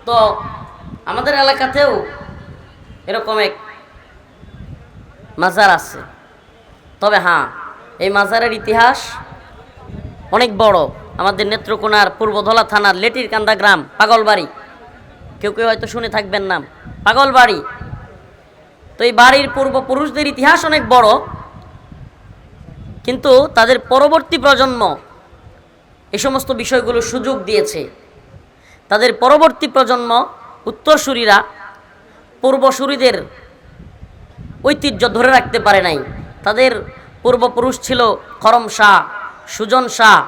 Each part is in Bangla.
তো আমাদের এলাকাতেও এরকম এক মাজার আছে। তবে হ্যাঁ, এই মাজারের ইতিহাস অনেক বড়। আমাদের নেত্রকোনার পূর্বধলা থানার লেটিরকান্দা গ্রাম পাগলবাড়ি, কেউ কেউ হয়তো শুনে থাকবেন নাম, পাগলবাড়ি। তো এই বাড়ির পূর্বপুরুষদের ইতিহাস অনেক বড়, কিন্তু তাদের পরবর্তী প্রজন্ম এই সমস্ত বিষয়গুলো সুযোগ দিয়েছে। তাদের পরবর্তী প্রজন্ম উত্তরসূরিরা পূর্বসূরিদের ঐতিহ্য ধরে রাখতে পারে নাই। তাদের পূর্বপুরুষ ছিল করম শাহ, সুজন শাহ,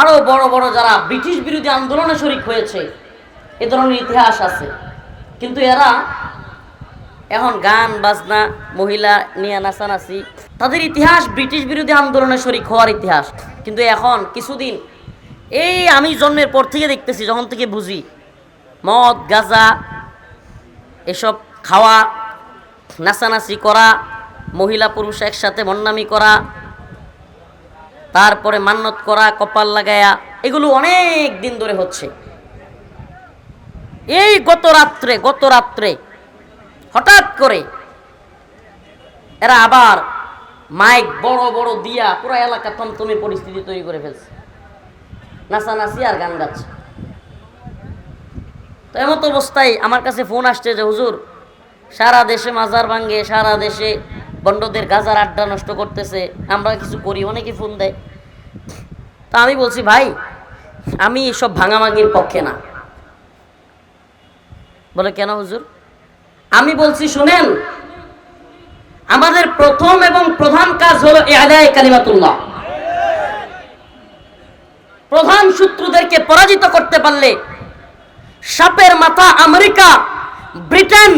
আরও বড় বড় যারা ব্রিটিশ বিরোধী আন্দোলনে শরিক হয়েছে, এ ধরনের ইতিহাস আছে। কিন্তু এরা এখন গান বাজনা, মহিলা নিয়ে নাচানাচি, তাদের ইতিহাস ব্রিটিশ বিরোধী আন্দোলনে শরিক হওয়ার ইতিহাস। কিন্তু এখন কিছুদিন এই আমি জন্মের পর থেকে দেখতেছি, যখন থেকে বুঝি, মদ গাঁজা এসব খাওয়া, নাচানাচি করা, মহিলা পুরুষ একসাথে মন্নামি করা, তারপরে মান্নত করা, কপাল লাগায়া, এগুলো অনেক দিন ধরে হচ্ছে। এই গত রাত্রে হঠাৎ করে এরা আবার মাইক বড় বড় দিয়া পুরো এলাকা থমথমে পরিস্থিতি তৈরি করে ফেলছে, নাচানাচি আর গান গাচ্ছে। তো এমত অবস্থায় আমার কাছে ফোন আসছে যে হুজুর, সারা দেশে মাজার ভাঙ্গে, সারা দেশে বন্ডদের গাজার আড্ডা নষ্ট করতেছে, আমরা কিছু করি, অনেকে ফোন দেয়। তা আমি বলছি, ভাই আমি এসব ভাঙাভাঙির পক্ষে না। বলে কেন হুজুর? আমি বলছি শুনেন, আমাদের প্রথম এবং প্রধান কাজ হলো ইআলায়ে কালিমাতুল্লাহ। প্রধান শত্রুদেরকে পরাজিত করতে পারলে সাপের মাথা আমেরিকা, ব্রিটেন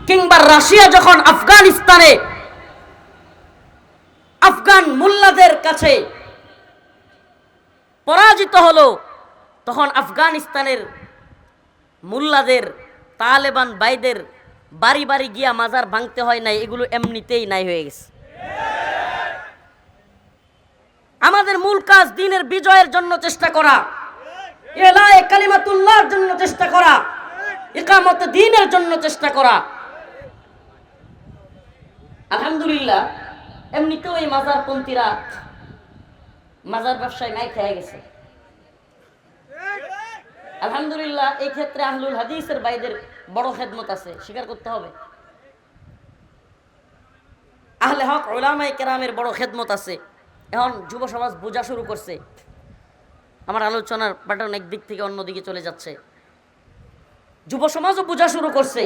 কিংবা রাশিয়া যখন আফগানিস্তানে আফগান মুল্লাদের কাছে পরাজিত হলো, তখন আফগানিস্তানের মুল্লাদের, তালেবান ভাইদের বাড়ি বাড়ি গিয়া মাজার ভাঙতে হয় নাই, এগুলো এমনিতেই নাই হয়ে গেছে। আমাদের মূল কাজ দ্বীনের বিজয়ের জন্য চেষ্টা করা, ইলায়ে কালিমাতুল্লাহর জন্য চেষ্টা করা, ইকামতে দ্বীনের জন্য চেষ্টা করা। আলহামদুলিল্লাহ, এমনিতেও এই মাজারপন্থীরা মাজার ব্যবসায় নাই খেয়ে গেছে। আলহামদুলিল্লাহ, এই ক্ষেত্রে আহলুল হাদিসের ভাইদের বড় খেদমত আছে, স্বীকার করতে হবে। আহলে হক উলামায়ে কেরামের বড় খেদমত আছে। এখন যুব সমাজ বোঝা শুরু করছে, আমার আলোচনার প্যাটার্ন একদিক থেকে অন্যদিকে চলে যাচ্ছে। যুব সমাজও বোঝা শুরু করছে।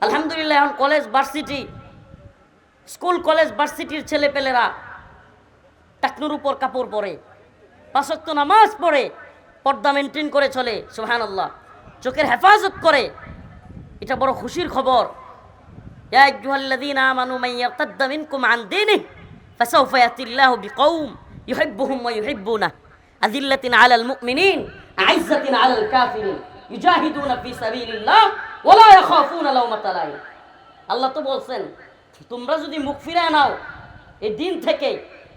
আলহামদুলিল্লাহ, এখন কলেজ ভার্সিটি, স্কুল কলেজ ভার্সিটির ছেলেপেলেরা টাকনুর উপর কাপড় পরে, 5 ওয়াক্ত নামাজ পড়ে, পর্দা মেনটেন করে চলে, সুবহানাল্লাহ, চোখের হেফাজত করে। এটা বড় খুশির খবর। ইয়া আইয়ুহাল্লাযীনা আমানু মান ইয়ারতাদ্দা মিনকুম আন দীনিহি ফাসাউফা ইয়াতিল্লাহু বিকওম ইউহিব্বুহুম ওয়া ইউহিব্বুনাহু আযিল্লাতিন আলাল মুমিনিন আইজ্জাতিন আলাল কাফিরিন ইউজাহিদুনা ফি সাবিলিল্লাহ ওয়া লা ইয়াখাফুনা লাওমাতা লাইম। আল্লাহ তো বলছেন, তোমরা যদি মুখ ফিরিয়ে নাও এই দিন থেকে,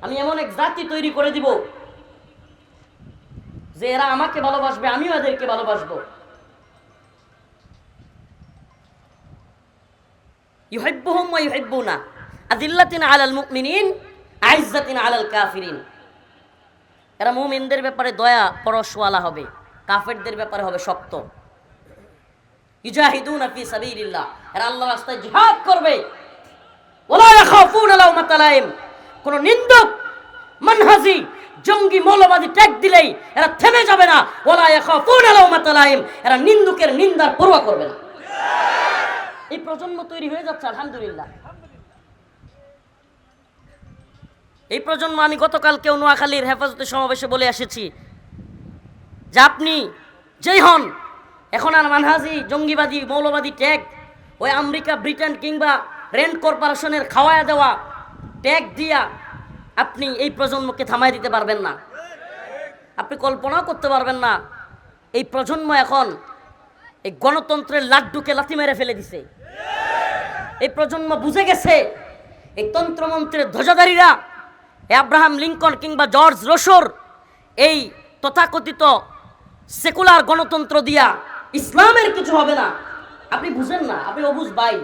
আমি এমন এক জাতি তৈরি করে দিব যে এরা আমাকে ভালোবাসবে, আমিও এদেরকে ভালোবাসবো। ইউহিব্বুহুম ওয়া ইউহিব্বুনা আযিল্লাতিন আলাল মুমিনিন আইজ্জাতিন আলাল কাফিরিন। এরা মুমিনদের ব্যাপারে দয়া পরশওয়ালা হবে, কাফেরদের ব্যাপারে হবে শক্ত। ইউজাহিদুনা ফি সাবিলিল্লাহ, এরা আল্লাহর রাস্তায় জিহাদ করবে। ওয়ালা ইয়াখাফুনা লাওমাতা লাইম, কোন নিন্দক মানহাজি জঙ্গি মৌলবাদী ট্যাগ দিলেই এরা থেমে যাবে না। ওয়ালা ইয়াখাফুনা লাওমাতা লাইম, এরা নিন্দুকের নিন্দার পরোয়া করবে না। এই প্রজন্ম তৈরি হয়ে যাচ্ছে আলহামদুলিল্লাহ। এই প্রজন্ম, আমি গতকালকেও নোয়াখালীর হেফাজতে সমাবেশে বলে এসেছি যে আপনি যেই হন, এখন আর মানহাজি জঙ্গিবাদী মৌলবাদী ট্যাগ, ওই আমেরিকা, ব্রিটেন কিংবা রেন্ট কর্পোরেশনের খাওয়ায়া দেওয়া ট্যাগ দিয়া আপনি এই প্রজন্মকে থামাই দিতে পারবেন না। আপনি কল্পনাও করতে পারবেন না, এই প্রজন্ম এখন এই গণতন্ত্রের লাড্ডুকে লাথি মেরে ফেলে দিছে। এই প্রজন্ম বুঝে গেছে এই তন্ত্রমন্ত্রের ধ্বজাধারীরা, আব্রাহাম লিঙ্কন কিংবা জর্জ রোসোর এই তথাকথিত সেকুলার গণতন্ত্র দিয়া, ইসলামের কিছু হবে না। আপনি বুঝেন না, আপনি অবুঝ ভাই,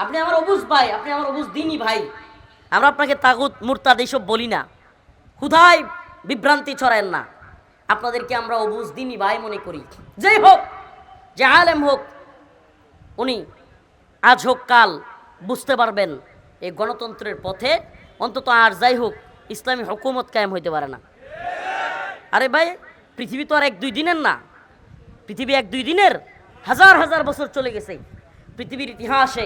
আপনি আমার অবুঝ ভাই, আপনি আমার অবুঝ দিনই ভাই। আমরা আপনাকে তাগুত মুরতাদ এইসব বলি না, ক্ষুধায় বিভ্রান্তি ছড়ায়েন না। আপনাদেরকে আমরা অবুঝ দিনই ভাই মনে করি। যেই হোক, যে আলেম হোক, উনি আজ হোক কাল বুঝতে পারবেন এই গণতন্ত্রের পথে অন্তত আর যাই হোক ইসলামী হুকুমত কায়েম হইতে পারে না। আরে ভাই, পৃথিবী তো আর 1-2 দিনের না, পৃথিবী 1-2 দিনের, হাজার হাজার বছর চলে গেছে। পৃথিবীর ইতিহাসে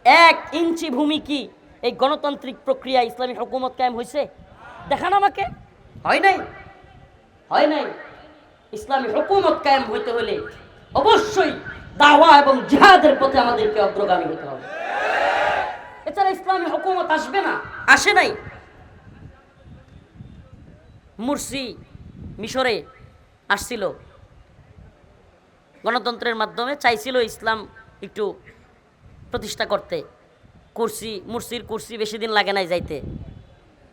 1 ইঞ্চি ভূমি কি এই গণতান্ত্রিক প্রক্রিয়া ইসলামী হুকুমত কায়েম হয়েছে? দেখান আমাকে। হয় নাই, হয় নাই। ইসলামী হুকুমত কায়েম হইতে হলে অবশ্যই দাওয়া এবং জিহাদের পথে আমাদেরকে অগ্রগামী হতে হবে। এছাড়া ইসলামী হুকুমত আসবে না, আসে নাই। মুরসি মিশরে আসছিল, গণতন্ত্রের মাধ্যমে চাইছিল ইসলাম একটু প্রতিষ্ঠা করতে। মুরসির কুরসি বেশি দিন লাগে নাই যাইতে,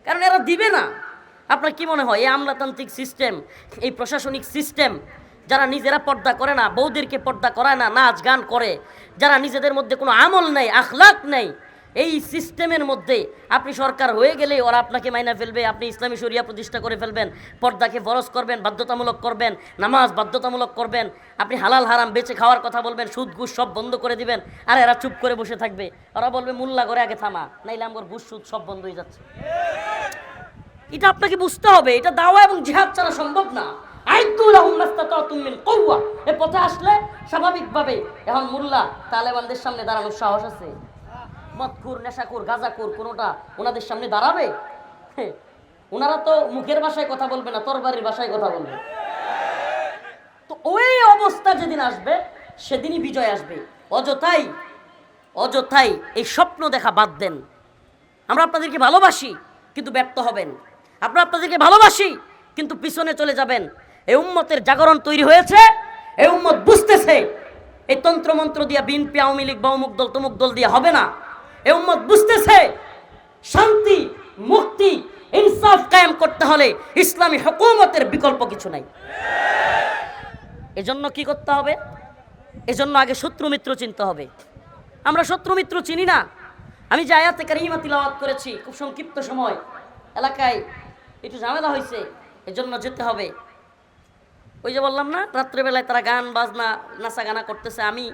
কারণ এরা দিবে না। আপনার কি মনে হয় এই আমলাতান্ত্রিক সিস্টেম, এই প্রশাসনিক সিস্টেম, যারা নিজেরা পর্দা করে না, বউদেরকে পর্দা করায় না, নাচ গান করে, যারা নিজেদের মধ্যে কোনো আমল নেই, আখলাক নেই, এই সিস্টেমের মধ্যে আপনি সরকার হয়ে গেলে ওরা আপনাকে মাইনা ফেলবে, আপনি ইসলামী শরিয়া প্রতিষ্ঠা করে ফেলবেন, পর্দাকে ফরজ করবেন, বাধ্যতামূলক করবেন, নামাজ বাধ্যতামূলক করবেন, আপনি হালাল হারাম বেঁচে খাওয়ার কথা বলবেন, সুদ ঘুষ সব বন্ধ করে দিবেন, আর এরা চুপ করে বসে থাকবে। ওরা বলবে মোল্লা করে আগে থামা, নাইলে আমার ঘুষ সুদ সব বন্ধ হয়ে যাচ্ছে। এটা আপনাকে বুঝতে হবে, এটা দাওয়া এবং জিহাদ ছাড়া সম্ভব না। এ পথে আসলে স্বাভাবিকভাবে এখন মোল্লা তালেবানদের সামনে দাঁড়ানোর সাহস আছে? মদখুর, নেশাখুর, গাঁজাখুর কোনোটা ওনাদের সামনে দাঁড়াবে? ওনারা তো মুখের ভাষায় কথা বলবে না, তরবারির ভাষায় কথা বলবে। তো ওই অবস্থা যেদিন আসবে সেদিনই বিজয় আসবে। অযথাই অযথাই এই স্বপ্ন দেখা বাদ দেন। আমরা আপনাদেরকে ভালোবাসি কিন্তু ব্যর্থ হবেন, আমরা আপনাদেরকে ভালোবাসি কিন্তু পিছনে চলে যাবেন। এই উম্মতের জাগরণ তৈরি হয়েছে, এই উম্মত বুঝতেছে এই তন্ত্রমন্ত্র দিয়া বিএনপি, আওয়ামী লীগ বা অমুক দল তমুক দল দিয়ে হবে না। এই উম্মত বুঝতেছে শান্তি, মুক্তি, ইনসাফ কায়েম করতে হলে ইসলামী হুকুমতের বিকল্প কিছু নাই। এজন্য কি করতে হবে? এজন্য আগে শত্রু মিত্র চিনতে হবে। আমরা শত্রু মিত্র চিনি না। আমি যে আয়াতে কারিমা তিলাওয়াত করেছি, খুব সংক্ষিপ্ত সময়, এলাকায় একটু ঝামেলা হয়েছে, এজন্য যেতে হবে। ওই যে বললাম না, রাত্রেবেলায় তারা গান বাজনা নাচা গানা করতেছে। আমি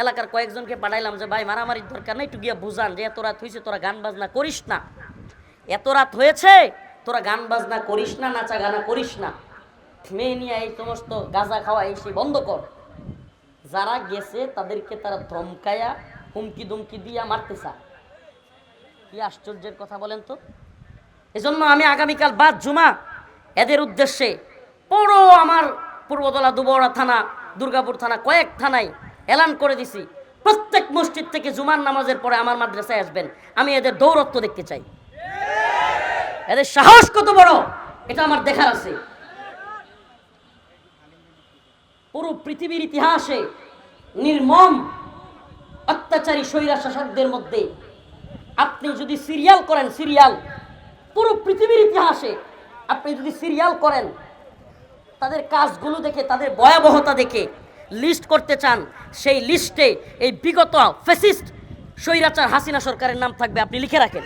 এলাকার কয়েকজনকে পাঠাইলাম যে ভাই মারামারির দরকার নেই, একটু গিয়ে বুঝান যে এত রাত হয়েছে তোরা গান বাজনা করিস না, এত রাত হয়েছে তোরা গান বাজনা করিস না, নাচা গানা করিস না, মেয়ে নিয়ে এই সমস্ত গাঁজা খাওয়া এই সেই বন্ধ কর। যারা গেছে তাদেরকে তারা ধমকায়া হুমকি দুমকি দিয়া মারতে চায়। কি আশ্চর্যের কথা বলেন তো। এজন্য আমি আগামীকাল বাদ জুমা এদের উদ্দেশ্যে পুরো আমার পূর্বতলা, দুবড়া থানা, দুর্গাপুর থানা, কয়েক থানায় এলান করে দিছি, প্রত্যেক মসজিদ থেকে জুমার নামাজের পরে আমার মাদ্রাসায় আসবেন। আমি এদের দৌরত্ব দেখতে চাই, এদের সাহস কত বড় এটা আমার দেখার আছে। পুরো পৃথিবীর ইতিহাসে নির্মম অত্যাচারী স্বৈরা শাসকদের মধ্যে আপনি যদি সিরিয়াল করেন, সিরিয়াল পুরো পৃথিবীর ইতিহাসে আপনি যদি সিরিয়াল করেন, তাদের কাজগুলো দেখে, তাদের ভয়াবহতা দেখে লিস্ট করতে চান, সেই লিস্টে এই বিগত ফ্যাসিস্ট স্বৈরাচার হাসিনা সরকারের নাম থাকবে। আপনি লিখে রাখেন।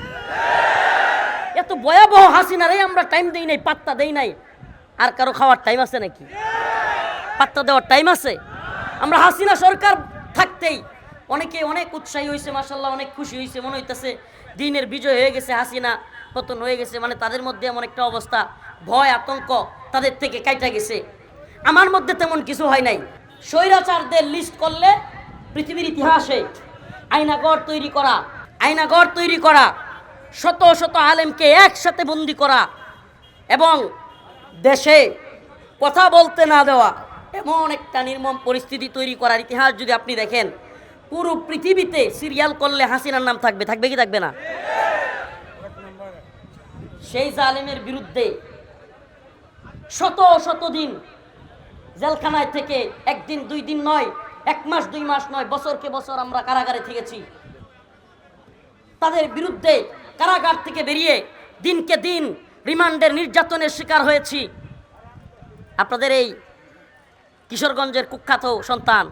এত ভয়াবহ হাসিনারে আমরা টাইম দেই নাই, পাত্তা দেই নাই। আর কারো খাওয়ার টাইম আছে নাকি? পাত্তা দেওয়ার টাইম আছে? আমরা হাসিনা সরকার থাকতেই অনেকে অনেক উৎসাহী হয়েছে, মাশাআল্লাহ, অনেক খুশি হয়েছে, মনে হইতেছে দিনের বিজয় হয়ে গেছে, হাসিনা পতন হয়ে গেছে। মানে তাদের মধ্যে এমন একটা অবস্থা, ভয় আতঙ্ক তাদের থেকে কাইটা গেছে। আমার মধ্যে তেমন কিছু হয় নাই। স্বৈরাচারদের লিস্ট করলে পৃথিবীর ইতিহাসে আয়নাগর তৈরি করা, আয়নাগর তৈরি করা, শত শত আলেমকে একসাথে বন্দি করা এবং দেশে কথা বলতে না দেওয়া, এমন একটা নির্মম পরিস্থিতি তৈরি করার ইতিহাস যদি আপনি দেখেন, পুরো পৃথিবীতে সিরিয়াল করলে হাসিনার নাম থাকবে। থাকবে কি থাকবে না? সেই জালেমের বিরুদ্ধে শত শত দিন জেলখানায় থেকে, একদিন দুই দিন নয়, 1 মাস 2 মাস নয়, বছরকে বছর আমরা কারাগারে থেকেছি। তাদের বিরুদ্ধে কারাগার থেকে বেরিয়ে দিনকে দিন রিমান্ডের নির্যাতনের শিকার হয়েছি। আপনাদের এই কিশোরগঞ্জের কুখ্যাত সন্তান